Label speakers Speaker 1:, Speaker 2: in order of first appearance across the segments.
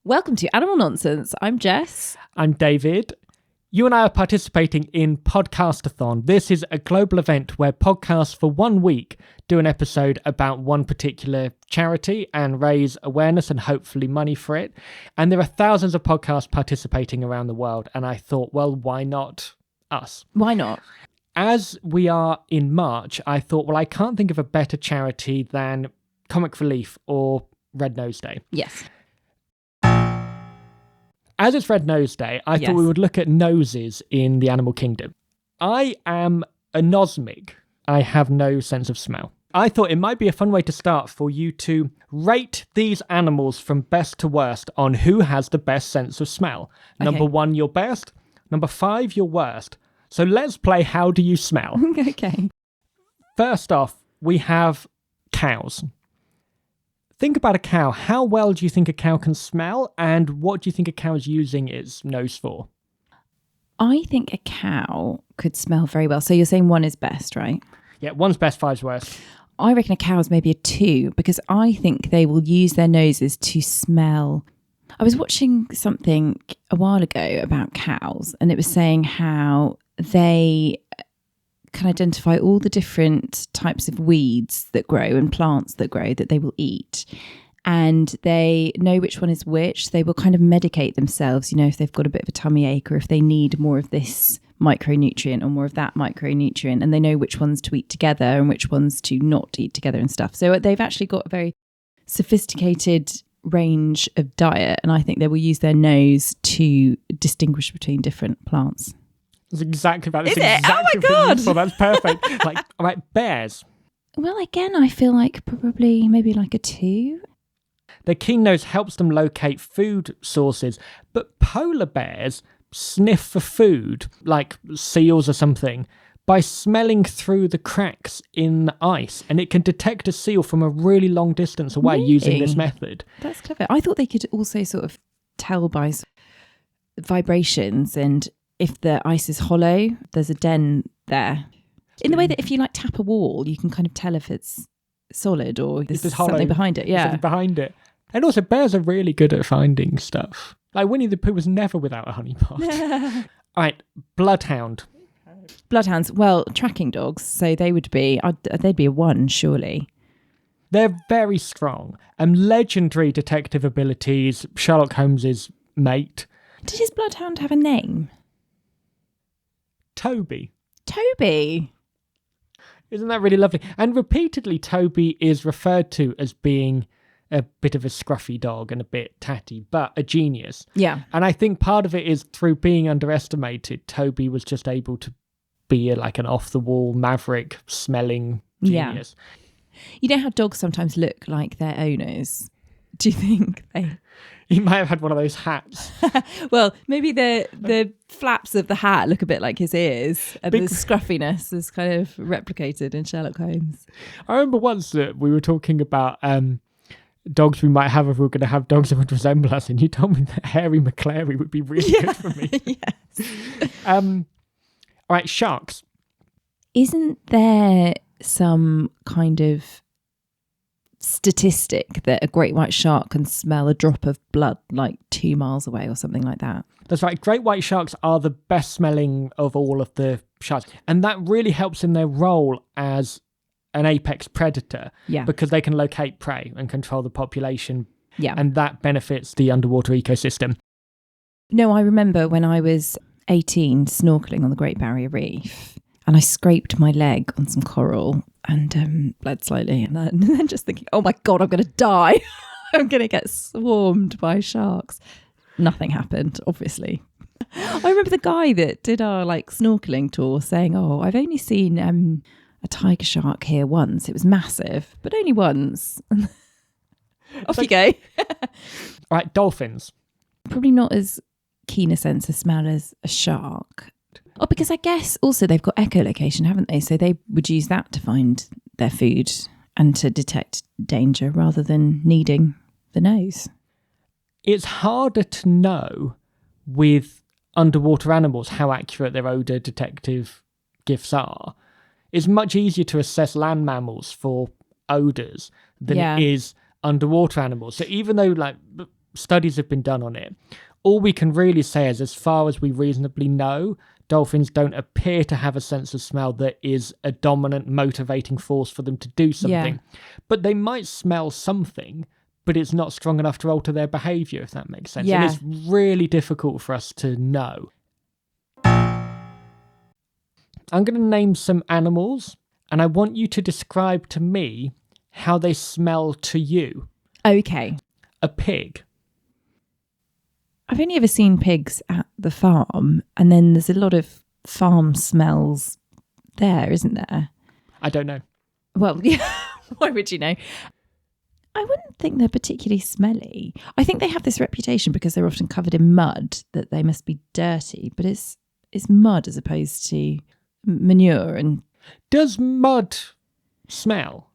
Speaker 1: Welcome to Animal Nonsense. I'm Jess.
Speaker 2: I'm David. You and I are participating in Podcastathon. This is a global event where podcasts for 1 week do an episode about one particular charity and raise awareness and hopefully money for it. And there are thousands of podcasts participating around the world. And I thought, well, why not us?
Speaker 1: Why not?
Speaker 2: As we are in March, I thought, well, I can't think of a better charity than Comic Relief or Red Nose Day.
Speaker 1: Yes.
Speaker 2: As it's Red Nose Day, I thought we would look at noses in the animal kingdom. I am anosmic. I have no sense of smell. I thought it might be a fun way to start for you to rate these animals from best to worst on who has the best sense of smell. Okay. Number 1, your best. Number 5, your worst. So let's play How Do You Smell?
Speaker 1: Okay.
Speaker 2: First off, we have cows. Think about a cow. How well do you think a cow can smell? And what do you think a cow is using its nose for?
Speaker 1: I think a cow could smell very well. So you're saying 1 is best, right?
Speaker 2: Yeah, 1's best, 5's worst.
Speaker 1: I reckon a cow is maybe a 2 because I think they will use their noses to smell. I was watching something a while ago about cows and it was saying how they can identify all the different types of weeds that grow and plants that grow that they will eat. And they know which one is which. They will kind of medicate themselves, if they've got a bit of a tummy ache or if they need more of this micronutrient or more of that micronutrient. And they know which ones to eat together and which ones to not eat together and stuff. So they've actually got a very sophisticated range of diet. And I think they will use their nose to distinguish between different plants.
Speaker 2: That's exactly that.
Speaker 1: Is it? Oh my God!
Speaker 2: Well, that's perfect. All right, bears.
Speaker 1: Well, again, I feel like probably maybe like a 2.
Speaker 2: Their keen nose helps them locate food sources, but polar bears sniff for food, like seals or something, by smelling through the cracks in the ice, and it can detect a seal from a really long distance away using this method.
Speaker 1: That's clever. I thought they could also sort of tell by vibrations and if the ice is hollow, there's a den there. In the way that if you tap a wall, you can kind of tell if it's solid or there's something behind it. Yeah.
Speaker 2: Something behind it. And also bears are really good at finding stuff. Like Winnie the Pooh was never without a honeypot. All right, bloodhound.
Speaker 1: Bloodhounds, well, tracking dogs, so they'd be a 1, surely.
Speaker 2: They're very strong. Legendary detective abilities, Sherlock Holmes's mate.
Speaker 1: Did his bloodhound have a name?
Speaker 2: Toby. Isn't that really lovely? And repeatedly, Toby is referred to as being a bit of a scruffy dog and a bit tatty, but a genius.
Speaker 1: Yeah.
Speaker 2: And I think part of it is through being underestimated, Toby was just able to be an off-the-wall, maverick-smelling genius.
Speaker 1: Yeah. You know how dogs sometimes look like their owners? Do you think they...
Speaker 2: He might have had one of those hats.
Speaker 1: Well, maybe the flaps of the hat look a bit like his ears, and the scruffiness is kind of replicated in Sherlock Holmes.
Speaker 2: I remember once that we were talking about dogs we might have if we were going to have dogs that would resemble us, and you told me that Hairy McClary would be really good for me.
Speaker 1: Yes.
Speaker 2: All right, sharks.
Speaker 1: Isn't there some kind of statistic that a great white shark can smell a drop of blood 2 miles away or something like that?
Speaker 2: That's right. Great white sharks are the best smelling of all of the sharks. And that really helps in their role as an apex predator because they can locate prey and control the population.
Speaker 1: Yeah.
Speaker 2: And that benefits the underwater ecosystem.
Speaker 1: No, I remember when I was 18 snorkeling on the Great Barrier Reef and I scraped my leg on some coral and bled slightly, and then just thinking, oh my God, I'm going to die. I'm going to get swarmed by sharks. Nothing happened, obviously. I remember the guy that did our snorkeling tour saying, oh, I've only seen a tiger shark here once. It was massive, but only once. Off you go.
Speaker 2: All right, dolphins.
Speaker 1: Probably not as keen a sense of smell as a shark. Oh, because I guess also they've got echolocation, haven't they? So they would use that to find their food and to detect danger rather than needing the nose.
Speaker 2: It's harder to know with underwater animals how accurate their odour detective gifts are. It's much easier to assess land mammals for odours than it is underwater animals. So even though studies have been done on it. All we can really say is, as far as we reasonably know, dolphins don't appear to have a sense of smell that is a dominant motivating force for them to do something. Yeah. But they might smell something, but it's not strong enough to alter their behaviour, if that makes sense. Yeah. And it's really difficult for us to know. I'm going to name some animals, and I want you to describe to me how they smell to you.
Speaker 1: Okay.
Speaker 2: A pig.
Speaker 1: I've only ever seen pigs at the farm, and then there's a lot of farm smells there, isn't there?
Speaker 2: I don't know.
Speaker 1: Well, yeah, why would you know? I wouldn't think they're particularly smelly. I think they have this reputation because they're often covered in mud that they must be dirty, but it's mud as opposed to manure. And
Speaker 2: does mud smell?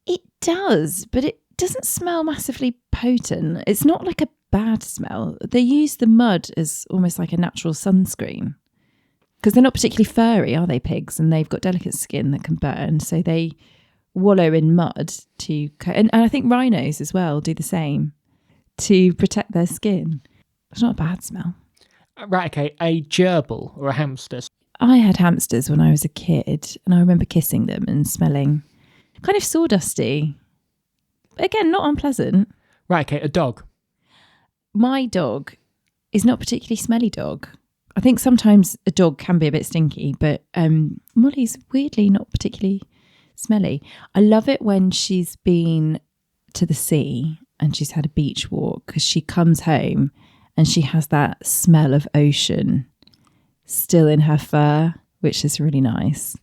Speaker 1: It does, but it doesn't smell massively potent. It's not like a bad smell. They use the mud as almost like a natural sunscreen because they're not particularly furry, are they, pigs? And they've got delicate skin that can burn, so they wallow in mud to and I think rhinos as well do the same to protect their skin. It's not a bad smell.
Speaker 2: Right, okay. A gerbil or a hamster?
Speaker 1: I had hamsters when I was a kid, and I remember kissing them and smelling kind of sawdusty. Again, not unpleasant.
Speaker 2: Right, okay. A dog?
Speaker 1: My dog is not a particularly smelly dog. I think sometimes a dog can be a bit stinky, but Molly's weirdly not particularly smelly. I love it when she's been to the sea and she's had a beach walk, because she comes home and she has that smell of ocean still in her fur, which is really nice.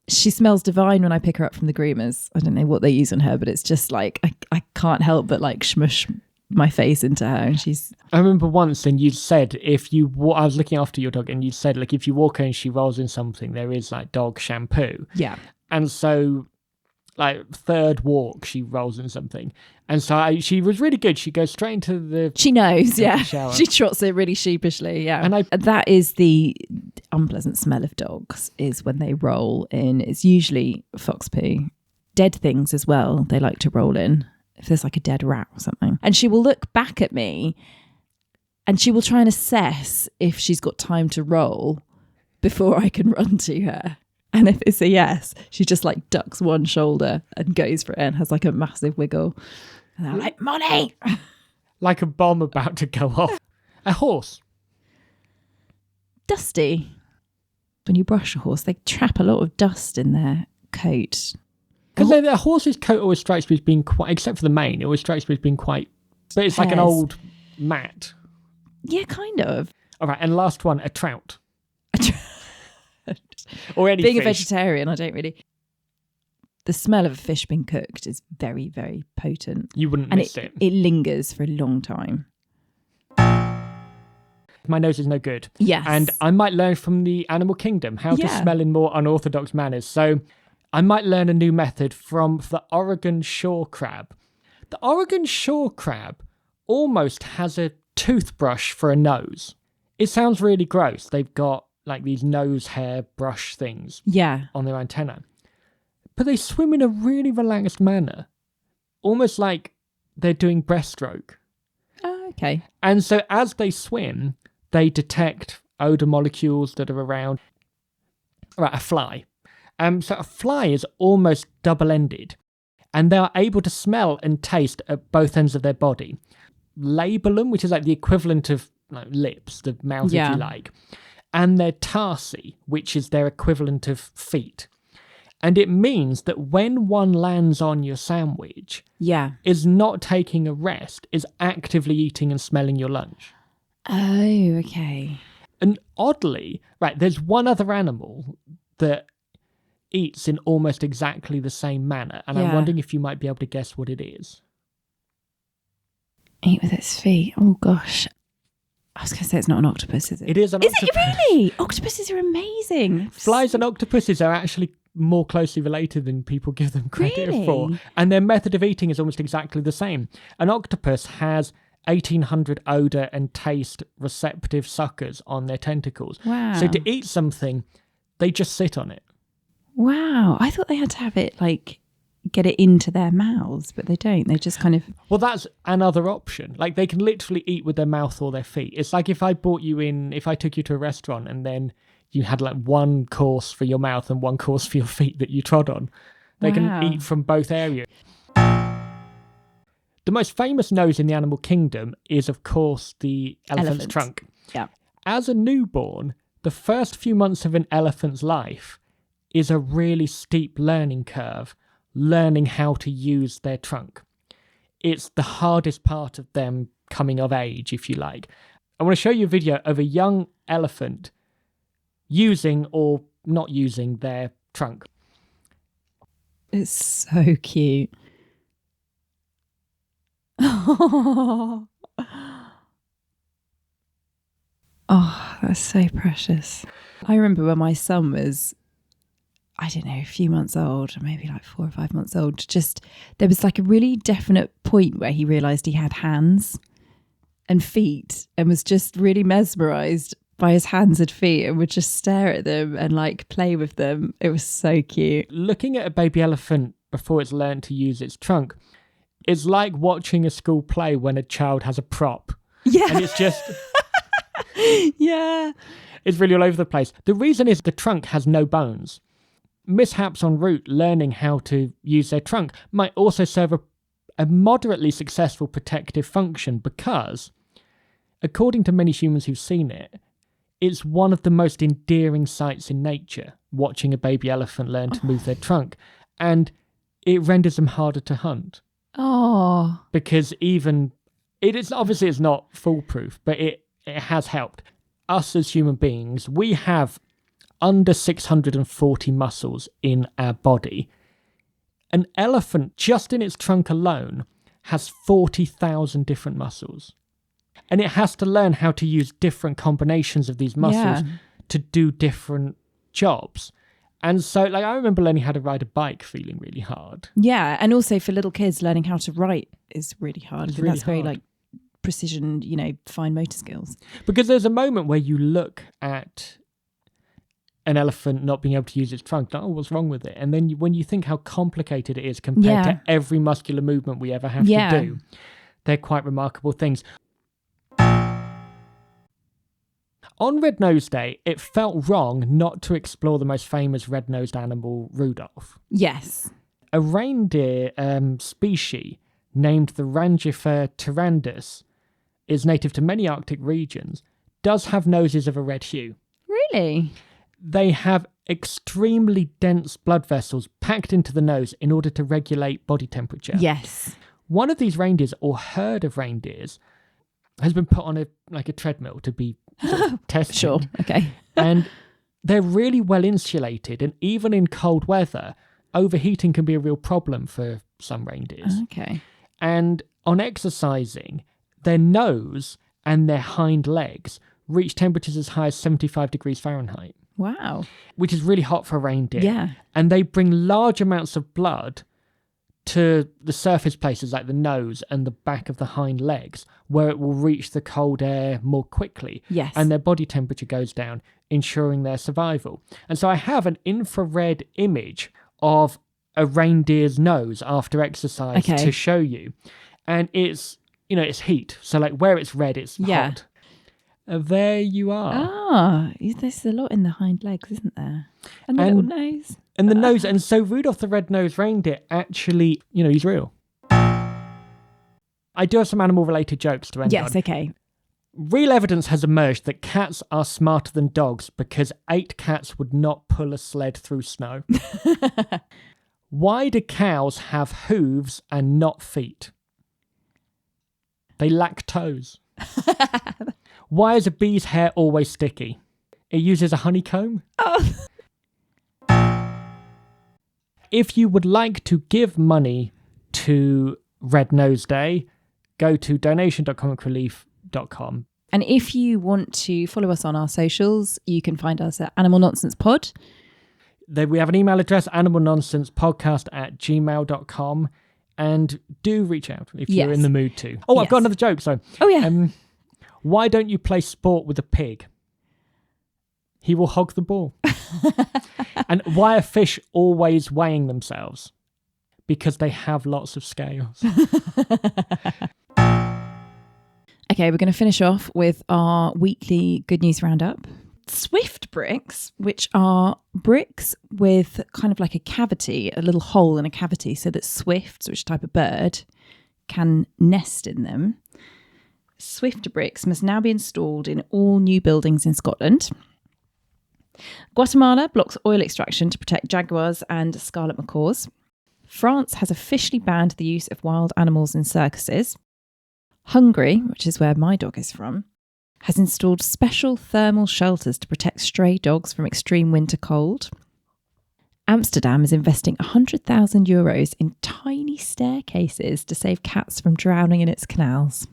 Speaker 1: She smells divine when I pick her up from the groomers. I don't know what they use on her, but it's just like I can't help but like smush my face into her. And I
Speaker 2: remember once, and you said I was looking after your dog, and you said like if you walk her and she rolls in something, there is like dog shampoo.
Speaker 1: Yeah.
Speaker 2: And so like third walk, she rolls in something. And so she was really good. She goes straight into the
Speaker 1: She knows, yeah.
Speaker 2: shower.
Speaker 1: She trots it really sheepishly, yeah. And that is the unpleasant smell of dogs, is when they roll in. It's usually fox poo. Dead things as well, they like to roll in. If there's like a dead rat or something. And she will look back at me and she will try and assess if she's got time to roll before I can run to her. And if it's a yes, she just like ducks one shoulder and goes for it and has like a massive wiggle. And I'm like, Molly!
Speaker 2: Like a bomb about to go off. A horse.
Speaker 1: Dusty. When you brush a horse, they trap a lot of dust in their coat.
Speaker 2: Because the horse's coat always strikes me as being quite, except for the mane, it always strikes me as being quite, but it's like an old mat.
Speaker 1: Yeah, kind of.
Speaker 2: All right, and last one, a trout. Or any
Speaker 1: Being
Speaker 2: fish.
Speaker 1: a vegetarian, I don't really. The smell of a fish being cooked is very, very potent.
Speaker 2: You wouldn't miss it.
Speaker 1: It lingers for a long time.
Speaker 2: My nose is no good.
Speaker 1: Yes.
Speaker 2: And I might learn from the animal kingdom how to smell in more unorthodox manners. So I might learn a new method from the Oregon shore crab. The Oregon shore crab almost has a toothbrush for a nose. It sounds really gross. They've got like these nose hair brush things on their antenna. But they swim in a really relaxed manner. Almost like they're doing breaststroke.
Speaker 1: Oh, okay.
Speaker 2: And so as they swim, they detect odor molecules that are around. Right, a fly. So a fly is almost double-ended, and they are able to smell and taste at both ends of their body. Labellum, which is like the equivalent of like lips, the mouth if you like, and their tarsi, which is their equivalent of feet. And it means that when one lands on your sandwich, is not taking a rest, is actively eating and smelling your lunch.
Speaker 1: Oh, okay.
Speaker 2: And oddly, right, there's one other animal that eats in almost exactly the same manner, and I'm wondering if you might be able to guess what it is.
Speaker 1: Eat with its feet. Oh gosh, I was going to say it's not an octopus, is it?
Speaker 2: It is an octopus.
Speaker 1: Is it really? Octopuses are amazing.
Speaker 2: Flies and octopuses are actually more closely related than people give them credit for, and their method of eating is almost exactly the same. An octopus has 1,800 odour and taste receptive suckers on their tentacles.
Speaker 1: Wow.
Speaker 2: So to eat something, they just sit on it.
Speaker 1: Wow. I thought they had to have it like get it into their mouths, but they don't. They just kind of...
Speaker 2: Well, that's another option. Like, they can literally eat with their mouth or their feet. It's like if I took you to a restaurant and then you had like one course for your mouth and one course for your feet that you trod on. They can eat from both areas. The most famous nose in the animal kingdom is, of course, the elephant's trunk.
Speaker 1: Yeah.
Speaker 2: As a newborn, the first few months of an elephant's life is a really steep learning curve, learning how to use their trunk. It's the hardest part of them coming of age, if you like. I want to show you a video of a young elephant using or not using their trunk.
Speaker 1: It's so cute. Oh, that's so precious. I remember when my son was, I don't know, a few months old, maybe like 4 or 5 months old, there was like a really definite point where he realised he had hands and feet and was just really mesmerised by his hands and feet and would just stare at them and like play with them. It was so cute.
Speaker 2: Looking at a baby elephant before it's learned to use its trunk, it's like watching a school play when a child has a prop.
Speaker 1: Yeah.
Speaker 2: And it's just...
Speaker 1: yeah.
Speaker 2: It's really all over the place. The reason is the trunk has no bones. Mishaps en route learning how to use their trunk might also serve a moderately successful protective function because, according to many humans who've seen it, it's one of the most endearing sights in nature, watching a baby elephant learn to move their trunk. And it renders them harder to hunt.
Speaker 1: Oh.
Speaker 2: Because it's not foolproof, but it has helped. Us as human beings, we have under 640 muscles in our body. An elephant, just in its trunk alone, has 40,000 different muscles. And it has to learn how to use different combinations of these muscles to do different jobs. And so, like, I remember learning how to ride a bike feeling really hard.
Speaker 1: Yeah, and also for little kids, learning how to write is really hard.
Speaker 2: It's really
Speaker 1: that's very,
Speaker 2: hard.
Speaker 1: like, precision, fine motor skills.
Speaker 2: Because there's a moment where you look at an elephant not being able to use its trunk, like, oh, what's wrong with it? And then when you think how complicated it is compared to every muscular movement we ever have to do, they're quite remarkable things. On Red Nose Day, it felt wrong not to explore the most famous red-nosed animal, Rudolph.
Speaker 1: Yes.
Speaker 2: A reindeer species named the Rangifer tyrannus is native to many Arctic regions, does have noses of a red hue.
Speaker 1: Really?
Speaker 2: They have extremely dense blood vessels packed into the nose in order to regulate body temperature.
Speaker 1: Yes.
Speaker 2: One of these reindeers, or herd of reindeers, has been put on a treadmill to be tested.
Speaker 1: Sure, okay.
Speaker 2: And they're really well insulated, and even in cold weather, overheating can be a real problem for some reindeers.
Speaker 1: Okay.
Speaker 2: And on exercising, their nose and their hind legs reach temperatures as high as 75 degrees Fahrenheit.
Speaker 1: Wow.
Speaker 2: Which is really hot for a reindeer.
Speaker 1: Yeah.
Speaker 2: And they bring large amounts of blood to the surface places like the nose and the back of the hind legs, where it will reach the cold air more quickly.
Speaker 1: Yes.
Speaker 2: And their body temperature goes down, ensuring their survival. And so I have an infrared image of a reindeer's nose after exercise to show you. And it's, it's heat. So like where it's red, it's hot. There you are.
Speaker 1: Ah, there's a lot in the hind legs, isn't there? And the little nose.
Speaker 2: And the nose. And so Rudolph the Red-Nosed Reindeer actually, he's real. I do have some animal-related jokes to end on.
Speaker 1: Yes, okay.
Speaker 2: Real evidence has emerged that cats are smarter than dogs because 8 cats would not pull a sled through snow. Why do cows have hooves and not feet? They lack toes. Why is a bee's hair always sticky? It uses a honeycomb.
Speaker 1: Oh.
Speaker 2: If you would like to give money to Red Nose Day, go to donation.comicrelief.com.
Speaker 1: And if you want to follow us on our socials, you can find us at Animal Nonsense Pod.
Speaker 2: We have an email address, animalnonsencepodcast@gmail.com. And do reach out if you're in the mood to. Oh, I've got another joke. So, why don't you play sport with a pig? He will hog the ball. And why are fish always weighing themselves? because they have lots of scales.
Speaker 1: Okay, we're going to finish off with our weekly good news roundup. Swift bricks, which are bricks with kind of like a cavity, a little hole in a cavity, so that swifts, which type of bird, can nest in them. Swift bricks must now be installed in all new buildings in Scotland. Guatemala blocks oil extraction to protect jaguars and scarlet macaws. France has officially banned the use of wild animals in circuses. Hungary, which is where my dog is from, has installed special thermal shelters to protect stray dogs from extreme winter cold. Amsterdam is investing €100,000 in tiny staircases to save cats from drowning in its canals.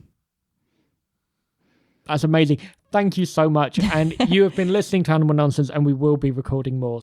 Speaker 2: That's amazing. Thank you so much. And you have been listening to Animal Nonsense, and we will be recording more.